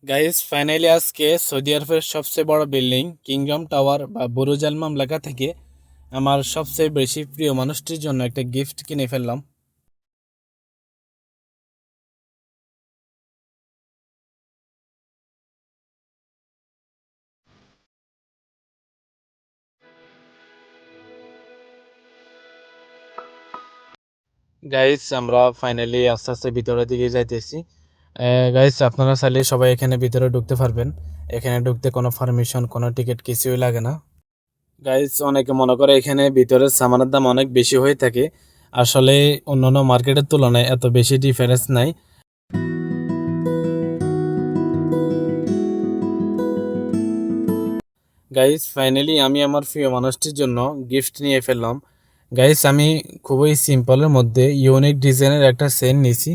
Guys finally আজকে Saudi আরবের সবচেয়ে বড় বিল্ডিং কিংডম টাওয়ার বা বুরুজ আল মামলাকা থেকে আমার সবচেয়ে বেশি প্রিয় মানুষটির জন্য একটা গিফট কিনে ফেললাম। গাইস আমরা ফাইনালি আস্তে আস্তে ভিতরের দিকে যাইতেছি। গাইস আপনারা চাইলে সবাই এখানে ভিতরে ঢুকতে পারবেন। এখানে ঢুকতে কোনো পারমিশন কোনো টিকিট কিছুই লাগে না। গাইস অনেকে মনে করে এখানে ভিতরের সামানের দাম অনেক বেশি হয়ে থাকে। আসলে অন্যান্য মার্কেটের তুলনায় এত বেশি ডিফারেন্স নাই। গাইস ফাইনালি আমি আমার প্রিয় মানুষটির জন্য গিফট নিয়ে ফেললাম। গাইস আমি খুবই সিম্পলের মধ্যে ইউনিক ডিজাইনের একটা চেন নিয়েছি।